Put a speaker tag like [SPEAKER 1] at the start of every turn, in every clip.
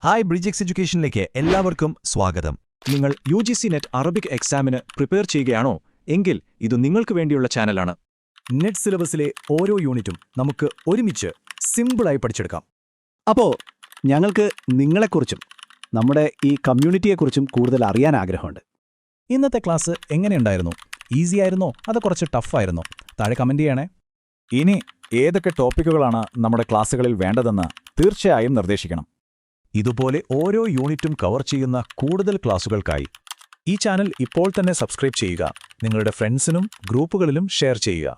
[SPEAKER 1] Hi bridge എഡ്യൂക്കേഷനിലേക്ക് എല്ലാവർക്കും സ്വാഗതം.
[SPEAKER 2] നിങ്ങൾ UGC നെറ്റ് അറബിക് എക്സാമിന് പ്രിപ്പയർ ചെയ്യുകയാണോ എങ്കിൽ ഇത് നിങ്ങൾക്ക് വേണ്ടിയുള്ള ചാനലാണ്.
[SPEAKER 1] നെറ്റ് സിലബസിലെ ഓരോ യൂണിറ്റും നമുക്ക് ഒരുമിച്ച് സിമ്പിളായി പഠിച്ചെടുക്കാം.
[SPEAKER 3] അപ്പോൾ ഞങ്ങൾക്ക് നിങ്ങളെക്കുറിച്ചും നമ്മുടെ ഈ കമ്മ്യൂണിറ്റിയെക്കുറിച്ചും കൂടുതൽ അറിയാൻ ആഗ്രഹമുണ്ട്.
[SPEAKER 1] ഇന്നത്തെ ക്ലാസ് എങ്ങനെയുണ്ടായിരുന്നു? ഈസി ആയിരുന്നോ അതോ കുറച്ച് ടഫായിരുന്നോ? താഴെ കമന്റ് ചെയ്യണേ.
[SPEAKER 2] ഇനി ഏതൊക്കെ ടോപ്പിക്കുകളാണ് നമ്മുടെ ക്ലാസ്സുകളിൽ വേണ്ടതെന്ന് തീർച്ചയായും നിർദ്ദേശിക്കണം.
[SPEAKER 1] ഇതുപോലെ ഓരോ യൂണിറ്റും കവർ ചെയ്യുന്ന കൂടുതൽ ക്ലാസുകൾക്കായി
[SPEAKER 2] ഈ ചാനൽ ഇപ്പോൾ തന്നെ സബ്സ്ക്രൈബ് ചെയ്യുക.
[SPEAKER 1] നിങ്ങളുടെ ഫ്രണ്ട്സിനും ഗ്രൂപ്പുകളിലും ഷെയർ ചെയ്യുക.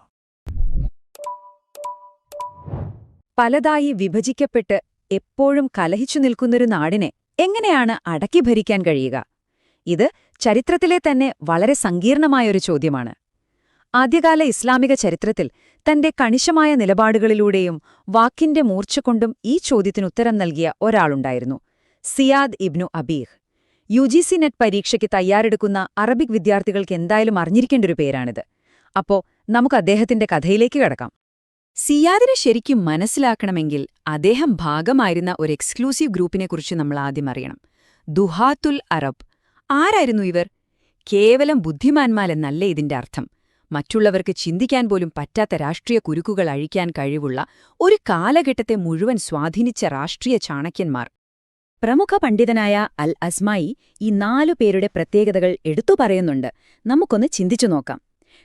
[SPEAKER 4] പലതായി വിഭജിക്കപ്പെട്ട് എപ്പോഴും കലഹിച്ചു നിൽക്കുന്നൊരു നാടിനെ എങ്ങനെയാണ് അടക്കി ഭരിക്കാൻ കഴിയുക? ഇത് ചരിത്രത്തിലെ തന്നെ വളരെ സങ്കീർണമായൊരു ചോദ്യമാണ്. ആദ്യകാല ഇസ്ലാമിക ചരിത്രത്തിൽ തന്റെ കണിശമായ നിലപാടുകളിലൂടെയും വാക്കിന്റെ മൂർച്ചകൊണ്ടും ഈ ചോദ്യത്തിനുത്തരം നൽകിയ ഒരാളുണ്ടായിരുന്നു, സിയാദ് ഇബ്നു അബീഹ്. UGC നെറ്റ് പരീക്ഷയ്ക്ക് തയ്യാറെടുക്കുന്ന അറബിക് വിദ്യാർത്ഥികൾക്ക് എന്തായാലും അറിഞ്ഞിരിക്കേണ്ടൊരു പേരാണിത്. അപ്പോ നമുക്ക് അദ്ദേഹത്തിന്റെ കഥയിലേക്ക് കടക്കാം. സിയാദിനെ ശരിക്കും മനസ്സിലാക്കണമെങ്കിൽ അദ്ദേഹം ഭാഗമായിരുന്ന ഒരു എക്സ്ക്ലൂസീവ് ഗ്രൂപ്പിനെക്കുറിച്ച് നമ്മൾ ആദ്യം അറിയണം. ദുഹാത്തുൽ അറബ്. ആരായിരുന്നു ഇവർ? കേവലം ബുദ്ധിമാന്മാരെന്നല്ല ഇതിന്റെ അർത്ഥം. മറ്റുള്ളവർക്ക് ചിന്തിക്കാൻ പോലും പറ്റാത്ത രാഷ്ട്രീയ കുരുക്കുകൾ അഴിക്കാൻ കഴിവുള്ള ഒരു കാലഘട്ടത്തെ മുഴുവൻ സ്വാധീനിച്ച രാഷ്ട്രീയ ചാണക്യന്മാർ. പ്രമുഖ പണ്ഡിതനായ അൽ അസ്മായി ഈ 4 പേരുടെ പ്രത്യേകതകൾ എടുത്തു പറയുന്നുണ്ട്. നമുക്കൊന്ന് ചിന്തിച്ചു നോക്കാം.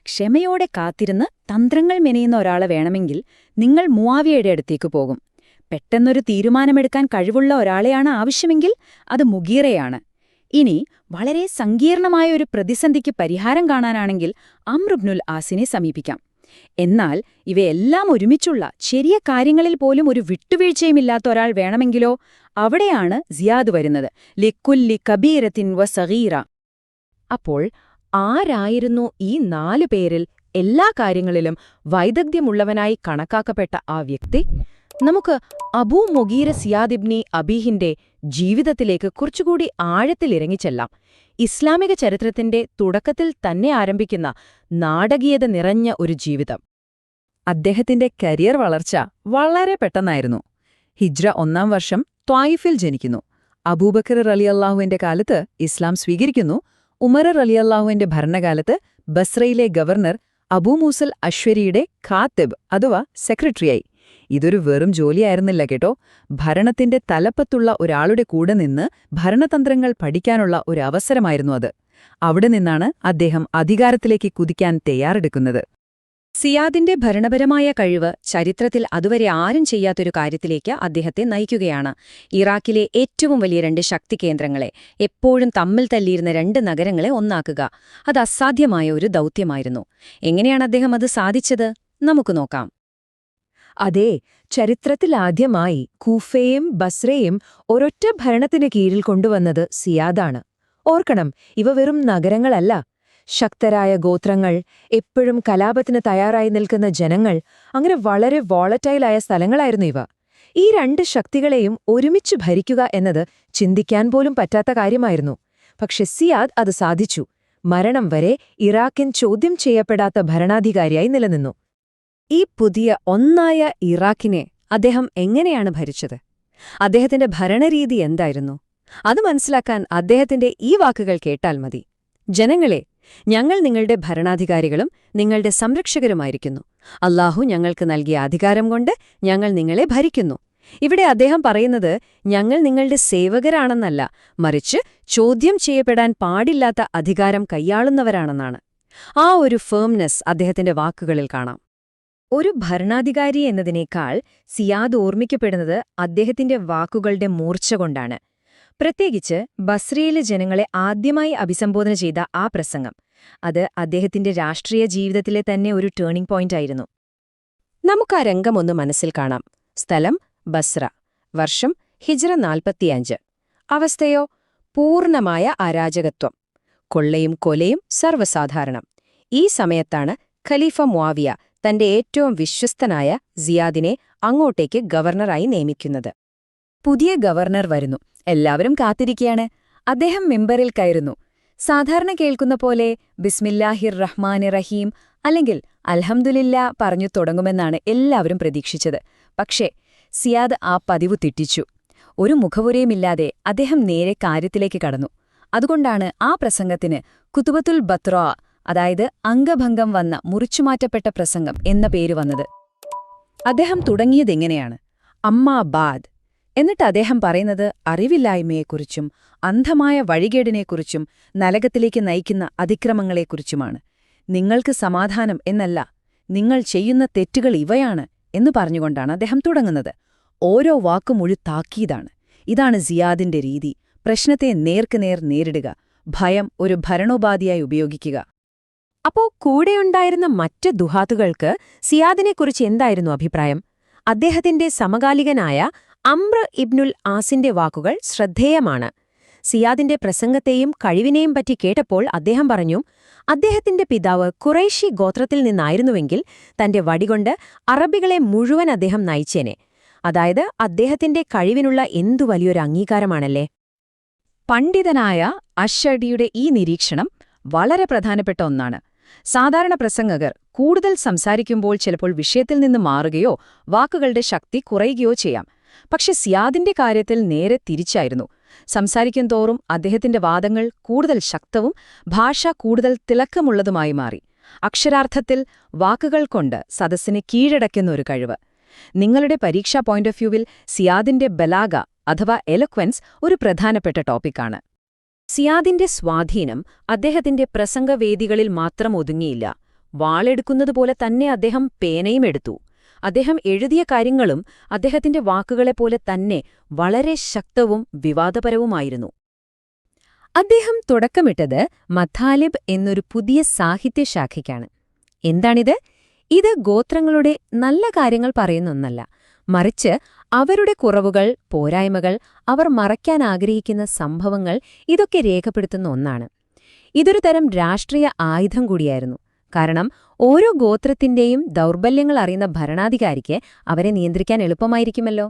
[SPEAKER 4] ക്ഷമയോടെ കാത്തിരുന്ന് തന്ത്രങ്ങൾ മെനയുന്ന ഒരാളെ വേണമെങ്കിൽ നിങ്ങൾ മുആവിയയുടെ അടുത്തേക്ക് പോകും. പെട്ടെന്നൊരു തീരുമാനമെടുക്കാൻ കഴിവുള്ള ഒരാളെയാണ് ആവശ്യമെങ്കിൽ അത് മുഗീറയാണ്. ഇനി വളരെ സങ്കീർണമായ ഒരു പ്രതിസന്ധിക്ക് പരിഹാരം കാണാനാണെങ്കിൽ അംർ ഇബ്നുൽ ആസിനെ സമീപിക്കാം. എന്നാൽ ഇവയെല്ലാം ഒരുമിച്ചുള്ള ചെറിയ കാര്യങ്ങളിൽ പോലും ഒരു വിട്ടുവീഴ്ചയുമില്ലാത്ത ഒരാൾ വേണമെങ്കിലോ അവിടെയാണ് സിയാദ് വരുന്നത്. ലിക്കുല്ലി കബീറത്തിൻ വ സഗീറ. അപ്പോൾ ആരായിരുന്നു ഈ 4 പേരിൽ എല്ലാ കാര്യങ്ങളിലും വൈദഗ്ധ്യമുള്ളവനായി കണക്കാക്കപ്പെട്ട ആ വ്യക്തി? നമുക്ക് അബൂ മുഗീറ സിയാദ് ഇബ്നി അബീഹിന്റെ ജീവിതത്തിലേക്ക് കുറച്ചുകൂടി ആഴത്തിലിറങ്ങിച്ചെല്ലാം. ഇസ്ലാമിക ചരിത്രത്തിന്റെ തുടക്കത്തിൽ തന്നെ ആരംഭിക്കുന്ന നാടകീയത നിറഞ്ഞ ഒരു ജീവിതം. അദ്ദേഹത്തിന്റെ കരിയർ വളർച്ച വളരെ പെട്ടെന്നായിരുന്നു. ഹിജ്ര 1-ാം വർഷം ത്വായിഫിൽ ജനിക്കുന്നു. അബൂബക്കർ റളിയല്ലാഹുവിന്റെ കാലത്ത് ഇസ്ലാം സ്വീകരിക്കുന്നു. ഉമർ റളിയല്ലാഹുവിന്റെ ഭരണകാലത്ത് ബസ്രയിലെ ഗവർണർ അബൂ മൂസൽ അശ്വരിയുടെ ഖാത്തിബ് അഥവാ സെക്രട്ടറിയായി. ഇതൊരു വെറും ജോലിയായിരുന്നില്ല കേട്ടോ. ഭരണത്തിന്റെ തലപ്പത്തുള്ള ഒരാളുടെ കൂടെ നിന്ന് ഭരണതന്ത്രങ്ങൾ പഠിക്കാനുള്ള ഒരു അവസരമായിരുന്നു അത്. അവിടെ നിന്നാണ് അദ്ദേഹം അധികാരത്തിലേക്ക് കുതിക്കാൻ തയ്യാറെടുക്കുന്നത്. സിയാദിന്റെ ഭരണപരമായ കഴിവ് ചരിത്രത്തിൽ അതുവരെ ആരും ചെയ്യാത്തൊരു കാര്യത്തിലേക്ക് അദ്ദേഹത്തെ നയിക്കുകയാണ്. ഇറാഖിലെ ഏറ്റവും വലിയ 2 ശക്തികേന്ദ്രങ്ങളെ, എപ്പോഴും തമ്മിൽ തല്ലിയിരുന്ന 2 നഗരങ്ങളെ ഒന്നാക്കുക. അത് അസാധ്യമായ ഒരു ദൗത്യമായിരുന്നു. എങ്ങനെയാണ് അദ്ദേഹം അത് സാധിച്ചത്? നമുക്ക് നോക്കാം. അതെ, ചരിത്രത്തിലാദ്യമായി കൂഫയെയും ബസ്രയെയും ഒരൊറ്റ ഭരണത്തിന് കീഴിൽ കൊണ്ടുവന്നത് സിയാദാണ്. ഓർക്കണം, ഇവ വെറും നഗരങ്ങളല്ല. ശക്തരായ ഗോത്രങ്ങൾ, എപ്പോഴും കലാപത്തിന് തയ്യാറായി നിൽക്കുന്ന ജനങ്ങൾ, അങ്ങനെ വളരെ വോളറ്റൈലായ സ്ഥലങ്ങളായിരുന്നു ഇവ. ഈ 2 ശക്തികളെയും ഒരുമിച്ച് ഭരിക്കുക എന്നത് ചിന്തിക്കാൻ പോലും പറ്റാത്ത കാര്യമായിരുന്നു. പക്ഷെ സിയാദ് അത് സാധിച്ചു. മരണം വരെ ഇറാഖിൻ ചോദ്യം ചെയ്യപ്പെടാത്ത ഭരണാധികാരിയായി നിലനിന്നു. ഈ പുതിയ ഒന്നായ ഇറാഖിനെ അദ്ദേഹം എങ്ങനെയാണ് ഭരിച്ചത്? അദ്ദേഹത്തിന്റെ ഭരണരീതി എന്തായിരുന്നു? അത് മനസ്സിലാക്കാൻ അദ്ദേഹത്തിന്റെ ഈ വാക്കുകൾ കേട്ടാൽ മതി. ജനങ്ങളെ, ഞങ്ങൾ നിങ്ങളുടെ ഭരണാധികാരികളും നിങ്ങളുടെ സംരക്ഷകരുമായിരിക്കുന്നു. അല്ലാഹു ഞങ്ങൾക്ക് നൽകിയ അധികാരം കൊണ്ട് ഞങ്ങൾ നിങ്ങളെ ഭരിക്കുന്നു. ഇവിടെ അദ്ദേഹം പറയുന്നത് ഞങ്ങൾ നിങ്ങളുടെ സേവകരാണെന്നല്ല, മറിച്ച് ചോദ്യം ചെയ്യപ്പെടാൻ പാടില്ലാത്ത അധികാരം കൈയാളുന്നവരാണെന്നാണ്. ആ ഒരു ഫേംനെസ് അദ്ദേഹത്തിന്റെ വാക്കുകളിൽ കാണാം. ഒരു ഭരണാധികാരി എന്നതിനേക്കാൾ സിയാദ് ഓർമ്മിക്കപ്പെടുന്നത് അദ്ദേഹത്തിന്റെ വാക്കുകളുടെ മൂർച്ച കൊണ്ടാണ്. പ്രത്യേകിച്ച് ബസ്രയിലെ ജനങ്ങളെ ആദ്യമായി അഭിസംബോധന ചെയ്ത ആ പ്രസംഗം, അത് അദ്ദേഹത്തിന്റെ രാഷ്ട്രീയ ജീവിതത്തിലെ തന്നെ ഒരു ടേണിംഗ് പോയിന്റായിരുന്നു. നമുക്ക് ആ രംഗം ഒന്ന് മനസ്സിൽ കാണാം. സ്ഥലം ബസ്ര. വർഷം ഹിജ്ര 45. അവസ്ഥയോ പൂർണ്ണമായ അരാജകത്വം. കൊള്ളയും കൊലയും സർവ്വസാധാരണം. ഈ സമയത്താണ് ഖലീഫ മുആവിയ തന്റെ ഏറ്റവും വിശ്വസ്തനായ സിയാദിനെ അങ്ങോട്ടേക്ക് ഗവർണറായി നിയമിക്കുന്നത്. പുതിയ ഗവർണർ വരുന്നു. എല്ലാവരും കാത്തിരിക്കുകയാണ്. അദ്ദേഹം മിമ്പറിൽ കയറുന്നു. സാധാരണ കേൾക്കുന്ന പോലെ ബിസ്മില്ലാഹിർ റഹ്മാനിർ റഹീം അല്ലെങ്കിൽ അൽഹംദുലില്ലാ പറഞ്ഞു തുടങ്ങുമെന്നാണ് എല്ലാവരും പ്രതീക്ഷിച്ചത്. പക്ഷേ സിയാദ് ആ പതിവ് തെറ്റിച്ചു. ഒരു മുഖവുരയുമില്ലാതെ അദ്ദേഹം നേരെ കാര്യത്തിലേക്ക് കടന്നു. അതുകൊണ്ടാണ് ആ പ്രസംഗത്തിന് കുതുബത്തുൽ ബത്ര, അതായത് അംഗഭംഗം വന്ന മുറിച്ചുമാറ്റപ്പെട്ട പ്രസംഗം എന്ന പേര് വന്നത്. അദ്ദേഹം തുടങ്ങിയതെങ്ങനെയാണ്? അമ്മാ ബാദ്. എന്നിട്ട് അദ്ദേഹം പറയുന്നത് അറിവില്ലായ്മയെക്കുറിച്ചും അന്ധമായ വഴികേടിനെക്കുറിച്ചും നരകത്തിലേക്ക് നയിക്കുന്ന അതിക്രമങ്ങളെക്കുറിച്ചുമാണ്. നിങ്ങൾക്ക് സമാധാനം എന്നല്ല, നിങ്ങൾ ചെയ്യുന്ന തെറ്റുകൾ ഇവയാണ് എന്ന് പറഞ്ഞുകൊണ്ടാണ് അദ്ദേഹം തുടങ്ങുന്നത്. ഓരോ വാക്കും ഒരു താക്കീതാണ്. ഇതാണ് സിയാദിന്റെ രീതി. പ്രശ്നത്തെ നേർക്കുനേർ നേരിടുക, ഭയം ഒരു ഭരണോപാധിയായി ഉപയോഗിക്കുക.
[SPEAKER 5] അപ്പോ കൂടെയുണ്ടായിരുന്ന മറ്റ് ദുഹാത്തുകൾക്ക് സിയാദിനെക്കുറിച്ച് എന്തായിരുന്നു അഭിപ്രായം? അദ്ദേഹത്തിന്റെ സമകാലികനായ അംർ ഇബ്നുൽ ആസിന്റെ വാക്കുകൾ ശ്രദ്ധേയമാണ്. സിയാദിന്റെ പ്രസംഗത്തെയും കഴിവിനെയും പറ്റി കേട്ടപ്പോൾ അദ്ദേഹം പറഞ്ഞു, അദ്ദേഹത്തിന്റെ പിതാവ് ഖുറൈശി ഗോത്രത്തിൽ നിന്നായിരുന്നുവെങ്കിൽ തന്റെ വടികൊണ്ട് അറബികളെ മുഴുവൻ അദ്ദേഹം നയിച്ചേനെ. അതായത് അദ്ദേഹത്തിന്റെ കഴിവിനുള്ള എന്തു വലിയൊരു അംഗീകാരമാണല്ലേ.
[SPEAKER 4] പണ്ഡിതനായ അഷ്അരിയുടെ ഈ നിരീക്ഷണം വളരെ പ്രധാനപ്പെട്ട ഒന്നാണ്. സാധാരണ പ്രസംഗകർ കൂടുതൽ സംസാരിക്കുമ്പോൾ ചിലപ്പോൾ വിഷയത്തിൽ നിന്ന് മാറുകയോ വാക്കുകളുടെ ശക്തി കുറയുകയോ ചെയ്യാം. പക്ഷെ സിയാദിന്റെ കാര്യത്തിൽ നേരെ തിരിച്ചായിരുന്നു. സംസാരിക്കും തോറും അദ്ദേഹത്തിന്റെ വാദങ്ങൾ കൂടുതൽ ശക്തവും ഭാഷ കൂടുതൽ തിളക്കമുള്ളതുമായി മാറി. അക്ഷരാർത്ഥത്തിൽ വാക്കുകൾ കൊണ്ട് സദസ്സിനെ കീഴടക്കുന്ന ഒരു കഴിവ്. നിങ്ങളുടെ പരീക്ഷാ പോയിന്റ് ഓഫ് വ്യൂവിൽ സിയാദിന്റെ ബലാഗ അഥവാ എലക്വൻസ് ഒരു പ്രധാനപ്പെട്ട ടോപ്പിക്കാണ്. സിയാദിന്റെ സ്വാധീനം അദ്ദേഹത്തിന്റെ പ്രസംഗവേദികളിൽ മാത്രം ഒതുങ്ങിയില്ല. വാളെടുക്കുന്നതുപോലെ തന്നെ അദ്ദേഹം പേനയും എടുത്തു. അദ്ദേഹം എഴുതിയ കാര്യങ്ങളും അദ്ദേഹത്തിന്റെ വാക്കുകളെപ്പോലെ തന്നെ വളരെ ശക്തവും വിവാദപരവുമായിരുന്നു. അദ്ദേഹം തുടക്കമിട്ടത് മഥാലിബ് എന്നൊരു പുതിയ സാഹിത്യശാഖയ്ക്കാണ്. എന്താണിത്? ഇത് ഗോത്രങ്ങളുടെ നല്ല കാര്യങ്ങൾ പറയുന്ന ഒന്നല്ല, മറിച്ച് അവരുടെ കുറവുകൾ, പോരായ്മകൾ, അവർ മറയ്ക്കാൻ ആഗ്രഹിക്കുന്ന സംഭവങ്ങൾ ഇതൊക്കെ രേഖപ്പെടുത്തുന്ന ഒന്നാണ്. ഇതൊരു തരം രാഷ്ട്രീയ ആയുധം കൂടിയായിരുന്നു. കാരണം ഓരോ ഗോത്രത്തിന്റെയും ദൗർബല്യങ്ങൾ അറിയുന്ന ഭരണാധികാരിക്ക് അവരെ നിയന്ത്രിക്കാൻ എളുപ്പമായിരിക്കുമല്ലോ.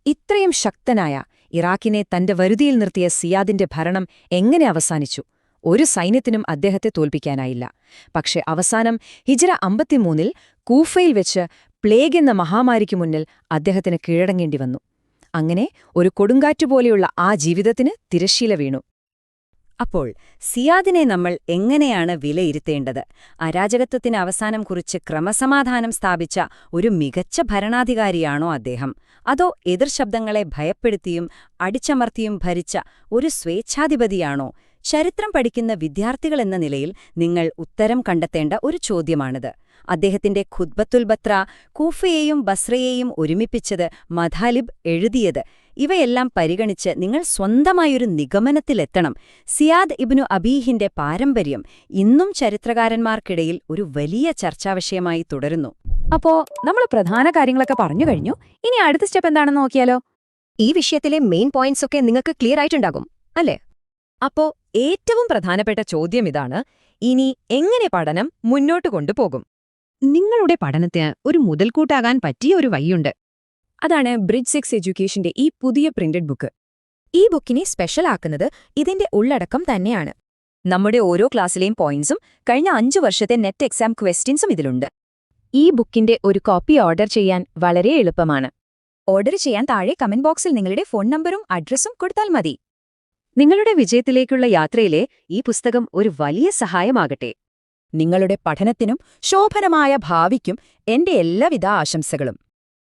[SPEAKER 4] ഇത്രയും ശക്തനായ ഇറാഖിനെ തന്റെ വരുതിയിൽ നിർത്തിയ സിയാദിന്റെ ഭരണം എങ്ങനെ അവസാനിച്ചു? ഒരു സൈന്യത്തിനും അദ്ദേഹത്തെ തോൽപ്പിക്കാനായില്ല. പക്ഷെ അവസാനം ഹിജ്റ 53-ൽ കൂഫയിൽ വെച്ച് പ്ലേഗ് എന്ന മഹാമാരിക്കു മുന്നിൽ അദ്ദേഹത്തിന് കീഴടങ്ങേണ്ടി വന്നു. അങ്ങനെ ഒരു കൊടുങ്കാറ്റുപോലെയുള്ള ആ ജീവിതത്തിന് തിരശ്ശീല വീണു. അപ്പോൾ സിയാദിനെ നമ്മൾ എങ്ങനെയാണ് വിലയിരുത്തേണ്ടത്? അരാജകത്വത്തിന് അവസാനം കുറിച്ച് ക്രമസമാധാനം സ്ഥാപിച്ച ഒരു മികച്ച ഭരണാധികാരിയാണോ അദ്ദേഹം? അതോ എതിർശബ്ദങ്ങളെ ഭയപ്പെടുത്തിയും അടിച്ചമർത്തിയും ഭരിച്ച ഒരു സ്വേച്ഛാധിപതിയാണോ? ചരിത്രം പഠിക്കുന്ന വിദ്യാർത്ഥികളെന്ന നിലയിൽ നിങ്ങൾ ഉത്തരം കണ്ടെത്തേണ്ട ഒരു ചോദ്യമാണിത്. അദ്ദേഹത്തിന്റെ ഖുത്ബത്തുൽ ബത്ര, കൂഫയെയും ബസ്രയെയും ഒരുമിപ്പിച്ചത്, മഥാലിബ് എഴുതിയത്, ഇവയെല്ലാം പരിഗണിച്ച് നിങ്ങൾ സ്വന്തമായൊരു നിഗമനത്തിലെത്തണം. സിയാദ് ഇബ്നു അബീഹിന്റെ പാരമ്പര്യം ഇന്നും ചരിത്രകാരന്മാർക്കിടയിൽ ഒരു വലിയ ചർച്ചാവിഷയമായി തുടരുന്നു.
[SPEAKER 5] അപ്പോ നമ്മൾ പ്രധാന കാര്യങ്ങളൊക്കെ പറഞ്ഞു കഴിഞ്ഞു. ഇനി അടുത്ത സ്റ്റെപ്പ് എന്താണെന്ന് നോക്കിയാലോ?
[SPEAKER 4] ഈ വിഷയത്തിലെ മെയിൻ പോയിന്റ്സ് ഒക്കെ നിങ്ങൾക്ക് ക്ലിയർ ആയിട്ടുണ്ടാകും അല്ലേ? അപ്പോ ഏറ്റവും പ്രധാനപ്പെട്ട ചോദ്യം ഇതാണ്: ഇനി എങ്ങനെ പഠനം മുന്നോട്ട് കൊണ്ടുപോകും?
[SPEAKER 5] നിങ്ങളുടെ പഠനത്തിന് ഒരു മുതൽക്കൂട്ടാകാൻ പറ്റിയ ഒരു വഴിയുണ്ട്.
[SPEAKER 4] അതാണ് ബ്രിഡ്ജ് 6 എഡ്യൂക്കേഷന്റെ ഈ പുതിയ പ്രിന്റഡ് ബുക്ക്. ഈ ബുക്കിനെ സ്പെഷ്യൽ ആക്കുന്നത് ഇതിന്റെ ഉള്ളടക്കം തന്നെയാണ്. നമ്മുടെ ഓരോ ക്ലാസ്സിലെയും പോയിന്റ്സും കഴിഞ്ഞ 5 വർഷത്തെ നെറ്റ് എക്സാം ക്വസ്റ്റ്യൻസും ഇതിലുണ്ട്. ഈ ബുക്കിന്റെ ഒരു കോപ്പി ഓർഡർ ചെയ്യാൻ വളരെ എളുപ്പമാണ്. ഓർഡർ ചെയ്യാൻ താഴെ കമന്റ് ബോക്സിൽ നിങ്ങളുടെ ഫോൺ നമ്പറും അഡ്രസ്സും കൊടുത്താൽ മതി. നിങ്ങളുടെ വിജയത്തിലേക്കുള്ള യാത്രയിലെ ഈ പുസ്തകം ഒരു വലിയ സഹായമാകട്ടെ. നിങ്ങളുടെ പഠനത്തിനും ശോഭനമായ ഭാവിക്കും എന്റെ എല്ലാവിധ ആശംസകളും.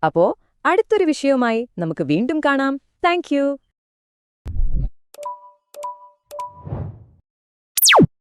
[SPEAKER 4] അപ്പോ അടുത്തൊരു വിഷയവുമായി നമുക്ക് വീണ്ടും കാണാം. Thank you.